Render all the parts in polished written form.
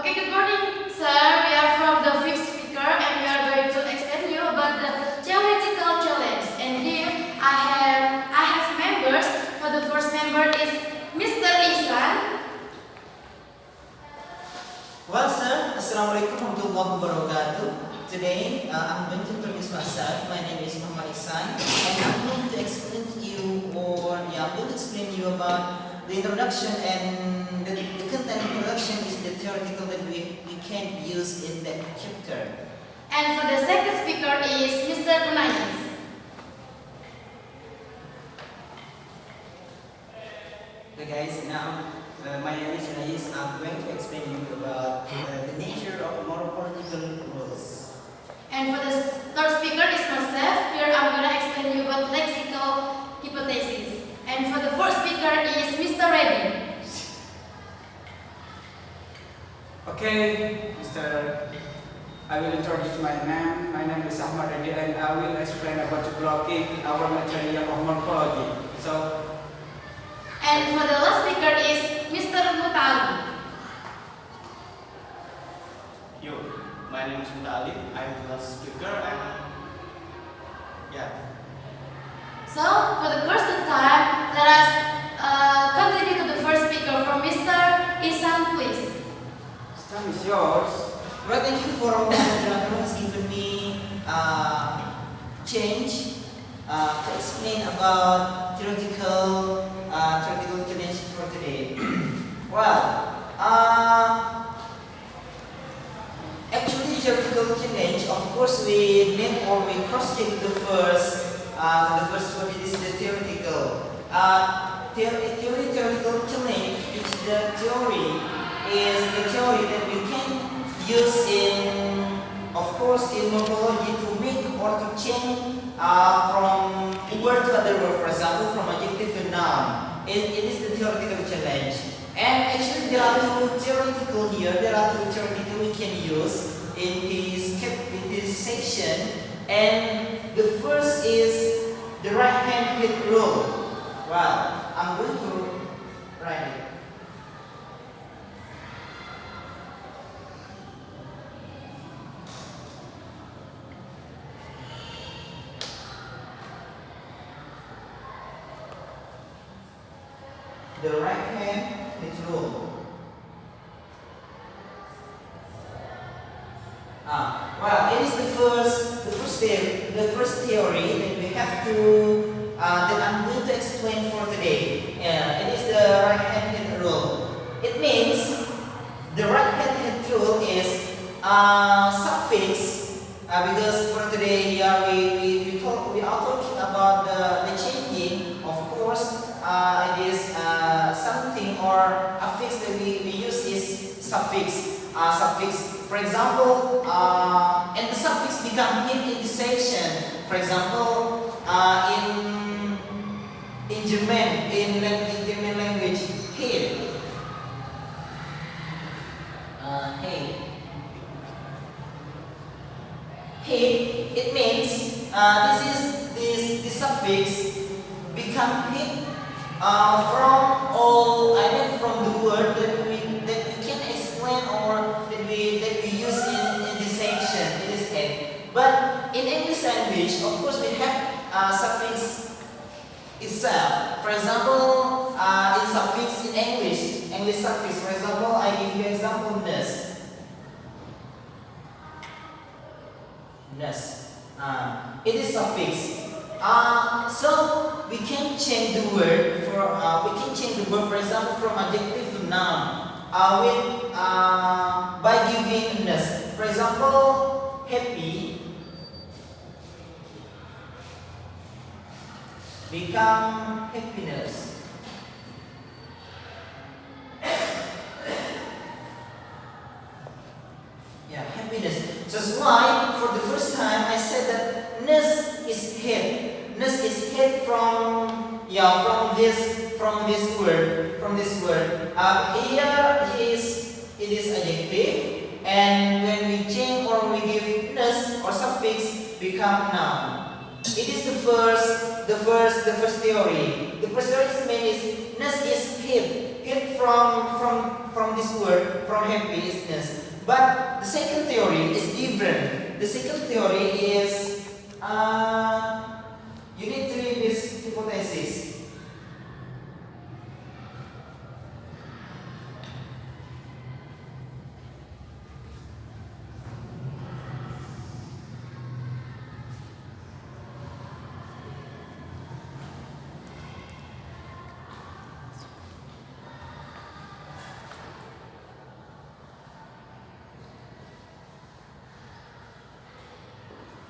Okay, good morning, sir. We are from the fifth speaker and we are going to explain you about the theoretical challenge. And here I have members. For the first member is Mr. Ihsan. Well, sir, Assalamualaikum warahmatullahi wabarakatuh. Today, I'm going to introduce myself. My name is Muhammad Ihsan, and I'm going to explain to you, about the introduction, and the content introduction is the theoretical that we can use in that chapter. And for the second speaker is Mr. Challanges. Hey guys, now my name is Challanges. I'm going to explain you about the nature of morphological rules. And for the third speaker is myself. Here I'm going to explain you about lexical hypothesis. And for the fourth speaker is Mr. Reddy. Okay, I will introduce my name. My name is Ahmad Reddy, and I will explain about blocking in our material of morphology. And for the last speaker is Mr. Mutali. Yo, my name is Mutali. I'm the last speaker and So, for the first time, let us continue to the first speaker from Mr. Ihsan, please. This time is yours. Well, thank you for all that who has given me change to explain about theoretical challenge for today. Well, actually theoretical challenge, of course, we cross-check the first one is the theoretical. Theoretical challenge is the theory that we can use of course, in morphology to make or to change from word to other word. For example, from adjective to noun. It is the theoretical challenge. And actually, there are two theoretical we can use in this section. And the first is the right-hand hit rule. Well, I'm going to write it. The right-hand hit rule. Well, it is the first theory that we have to that I'm going to explain for today. It is the right-hand hit rule. It means the right-hand hit rule is suffix because for today we are talking about the changing. Of course, it is something or a fix that we use is suffix. For example, and the suffix become hit in this section. For example, in German language, hit. Hit. It means this suffix become hit from the word that we can explain or that we use in this section. It is hit. But in English language, of course, we have suffix itself. For example, in suffix in English suffix. For example, I give you example ness. It is suffix. So we can change the word for example, from adjective to noun by giving ness. For example, happy become happiness. Happiness. That's why for the first time I said that ness is hit. Ness is hit from this word. Here it is adjective, and when we change or we give ness or suffix become noun. It is the first theory. The first theory is ness is hit from from this word, from happiness. But the second theory is different. The second theory is unitary-based hypothesis.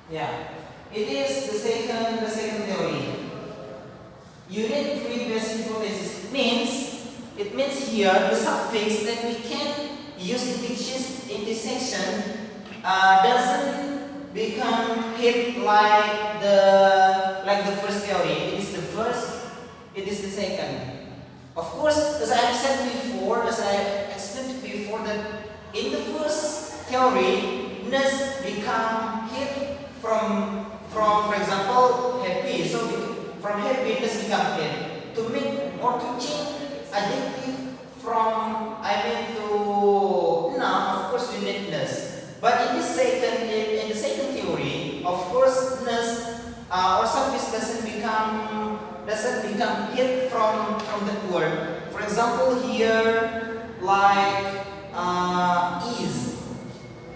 Yeah, it is the second theory. Unitary-based hypothesis means here the suffix that we can use in this section doesn't become hit like the first theory. It is the first, it is the second. Of course, as I said before, as I explained before, that in the first theory, ness become hit from for example happy, so from happiness become hit to make or to change adjective from to noun. Of course we need ness, but in the second theory, of course ness or suffix doesn't become hit from that word. For example here, like is.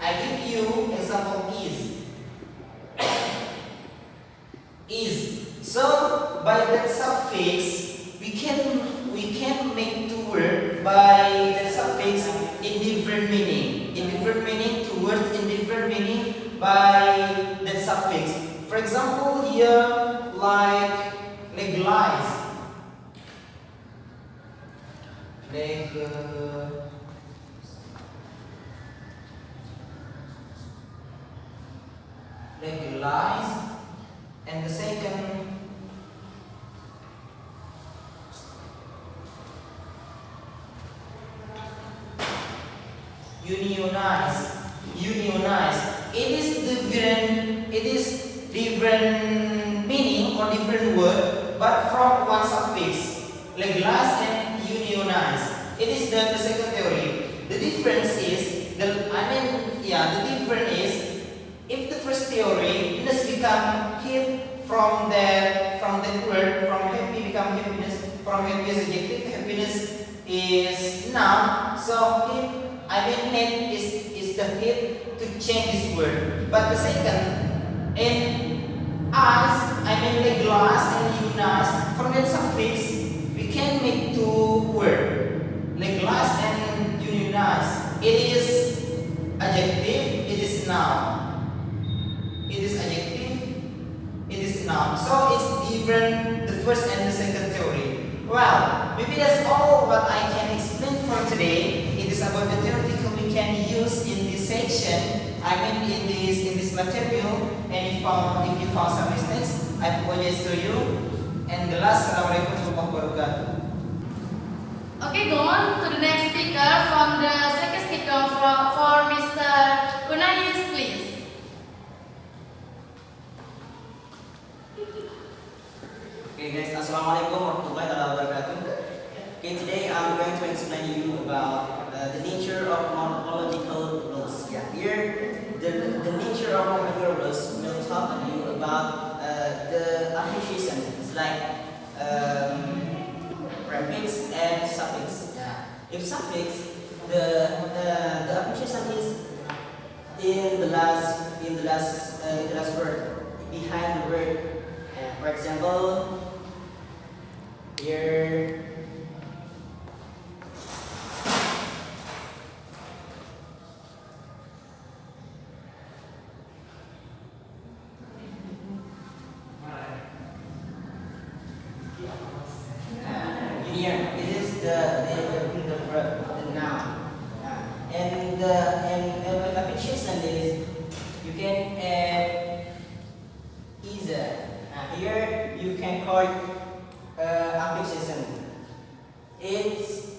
I give you example is. So by that suffix we can make two words by the suffix in different meaning. Two words in different meaning by that suffix. For example here, like legalize. Legalize, and the second unionize. It is different meaning or different word, but from one suffix. Legalize and unionize. It is the second theory. The difference is the difference is, if the first theory ness become hit from that word, from happy become happiness, from happy is adjective, happiness is noun. So net is the hit to change this word. But the second, in legalize and unionize, from that suffix we can make two words, legalize and unionize. It is adjective, it is noun. It is adjective, it is noun. So it's different, the first and the second theory. Well, maybe that's all what I can explain for today. It is about the theoretical we can use in this section. In this material. And if you found some mistakes, I apologize to you. And the last, Assalamualaikum warahmatullahi wabarakatuh. Okay, go on to the next speaker. From the second speaker for Mr. Unais, please. Okay guys, Assalamualaikum warahmatullahi wabarakatuh. Okay, today I'm going to explain to you about the nature of morphological rules. Yeah, here the nature of morphological rules will talk to you about the appreciations like prefix and suffix. Yeah. If suffix, the appreciation is in the last word, behind the word. For example, here here it is the verb, the noun, and the appreciation is you can add either. Here you can call it appreciation. It's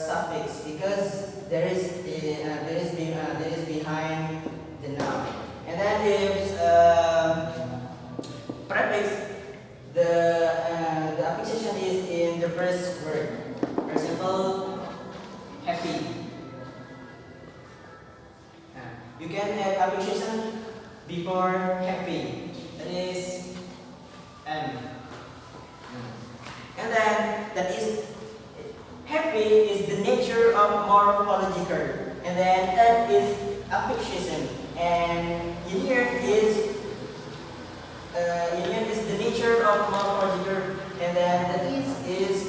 suffix because there is behind the noun, and then if prefix, the appreciation is in the first word. For example, you can add appreciation before happy. That is M. And then that is happy is the nature of morphological. And then that is appreciation. And here is the nature of morphological. And then that is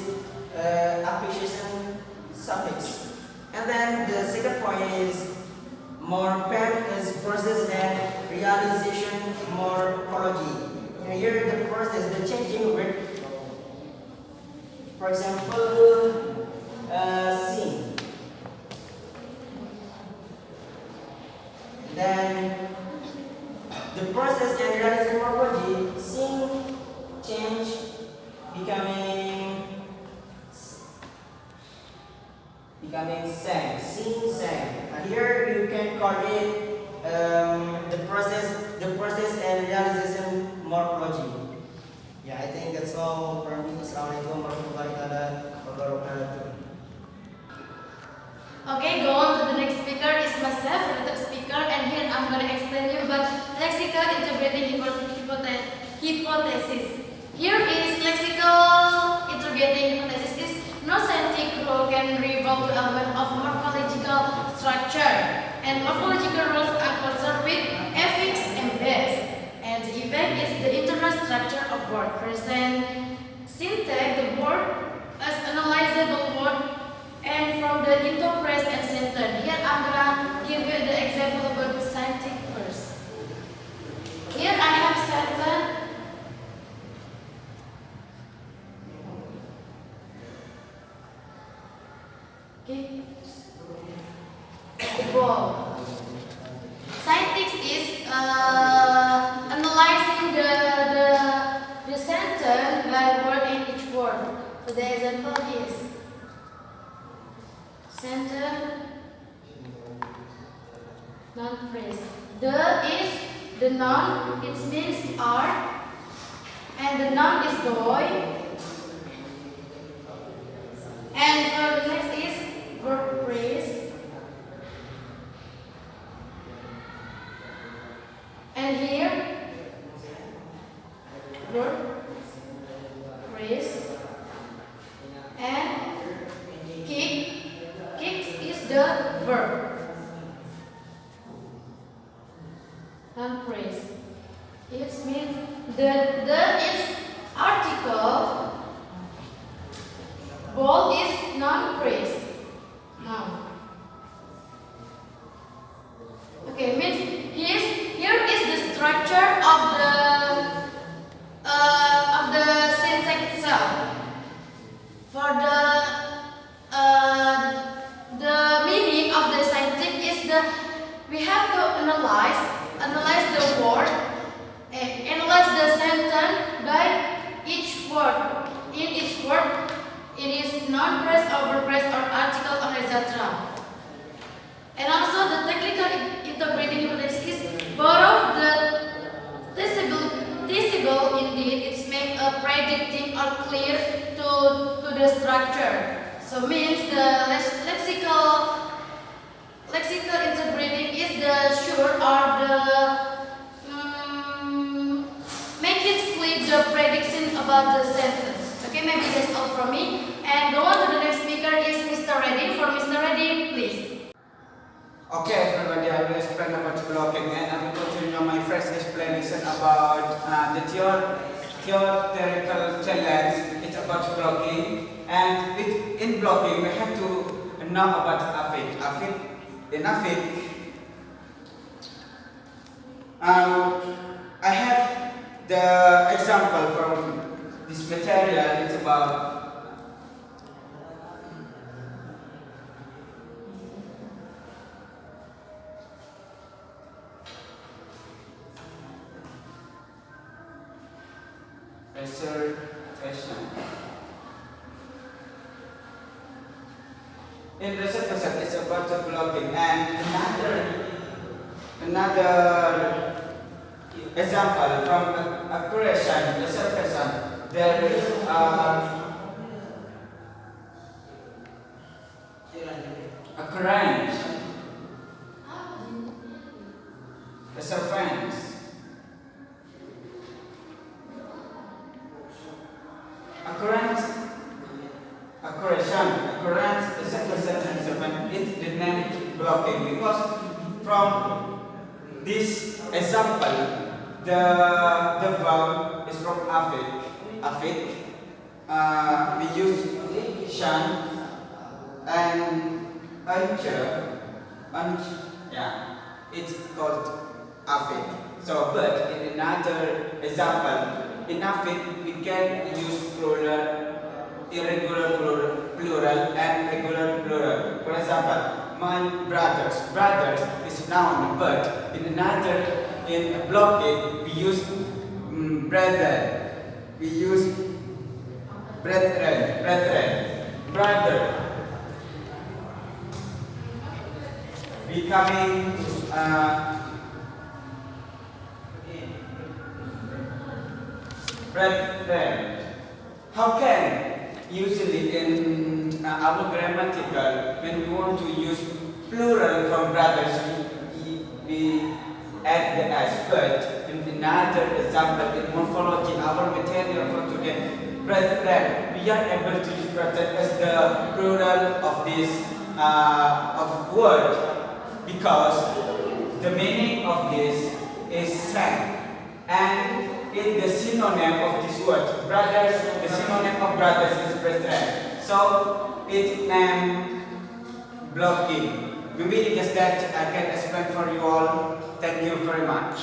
appreciation suffix. And then the second point is morphem is process and realization morphology. And here the process, the changing word. For example, sing. Then the process and realization morphology, sing, change, becoming sang, sing, sang. Here you can call it the process and realization morphology. Yeah, I think that's all from me. Assalamualaikum warahmatullahi wabarakatuh. Okay, go on to the next speaker. Is myself, the third speaker, and here I'm going to explain you about lexical integrating hypothesis. Here is lexical integrating hypothesis is no scientific rule can revolve to element of morphological structure, and morphological rules are concerned with affix and base. And the event is the internal structure of word. Present syntax, the word as analyzable word, and from the interpret and sentence. Here I'm gonna give you the example about scientific first. Here I have sentence. Okay. The ball. Scientific is analyzing the sentence by word in each word. So the example is sentence noun phrase. The is the noun, it means are, and the noun is boy. And for the next is verb phrase. And here verb phrase and kick. Kick is the verb. Noun phrase. It means the is article. Ball is noun phrase. Noun. Okay, means here is the structure of the syntax itself. For the meaning of the scientific is we have to analyze the word, analyze the sentence by each word. In each word, it is noun phrase or verb phrase or article or etc. And also the technical integrating hypothesis is both of the testable indeed. It's make a predicting or clear to the structure. So means the lexical integrating is the sure or the make it clear the prediction about the sentence. Okay, maybe that's all from me. And go on to the next speaker is Mr. Reddy. For Mr. Reddy, please. Okay, everybody, I will explain about blocking, and I will continue my first explanation about the theoretical challenge. It's about blocking, and in blocking we have to know about affix. In affix, I have the example from this material. It's about reservation. In reservation, it's about the blocking, and another example from a creation reservation. There is a crane. blocking, because from this example, the verb is from afik. We use shan and yeah, it's called afik. So, but in another example, in afik we can use plural, irregular plural and regular plural. For example, my brothers is noun, but in blocking we use brethren. We use brother. Becoming brethren. How can usually in our grammatical, when we want to use plural from brothers, we add the s, but in another example, in morphology, our material for today, brethren, we are able to use brethren as the plural of this of word, because the meaning of this is strength, and the synonym of this word, brothers, the synonym of brothers is brethren. So it's named blocking. Maybe just that I can explain for you all. Thank you very much.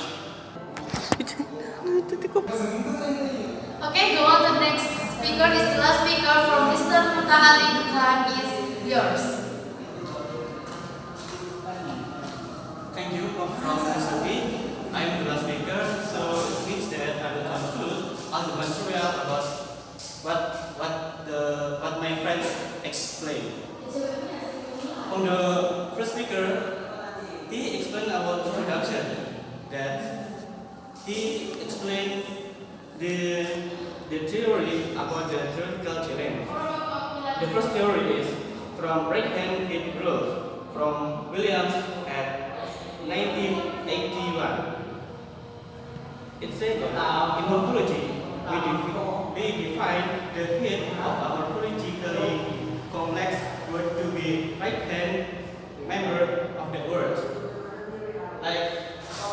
Okay, go on to the next speaker. Is the last speaker from Mr. Mutahali. The time is yours. Thank you from Mr. B. I am the last speaker, so it means that I will conclude all the material about what my friends explained. From the first speaker, he explained about introduction, that he explained the theory about the theoretical challenge. The first theory is from right-hand hip rule from Williams at 1981. It said that in morphology, we define the head of a morphologically complex word to be right-hand member of the word. Like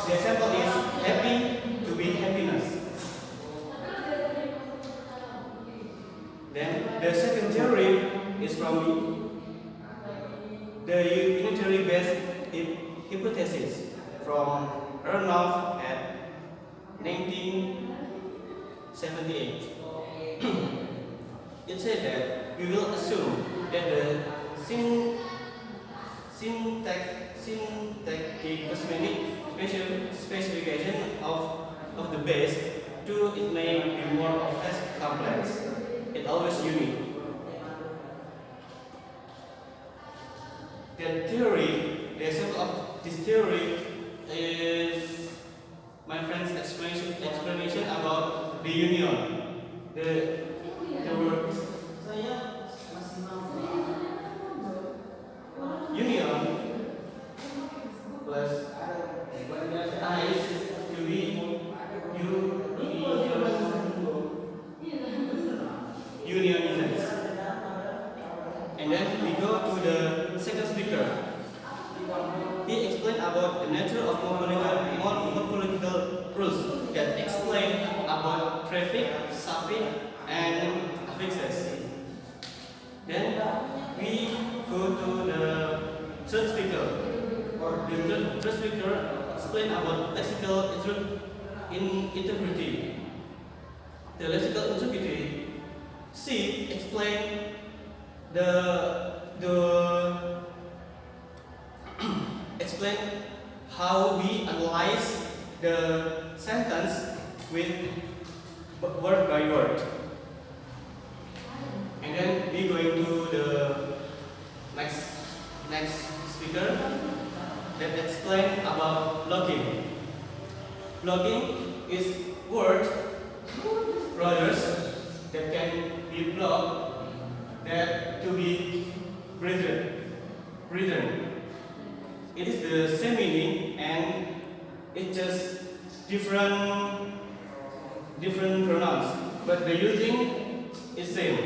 the example is happy to be happiness. Then the second theory is from the unitary based hypothesis from Arnold at 1978. It said that we will assume that the syntactic specification of the base to it may be more or less complex. It always unique. The example of this theory is my friend's explanation about the union. The word union plus eyes to be unionisms. And then we go to the second speaker. He explained about the nature of morphological rules that explain about prefix, suffix, and affixes. Then we go to the third speaker. The third speaker explained about lexical integrity. The lexical integrity. She explained explain how we analyze the sentence with word by word. And then we going to the next speaker that explain about blocking. Blocking is word brothers that can be blocked that to be brethren. It is the same meaning and it's just different pronouns, but the using is same.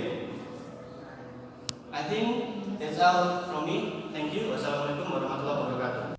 I think that's all from me. Thank you. Wassalamualaikum warahmatullahi wabarakatuh.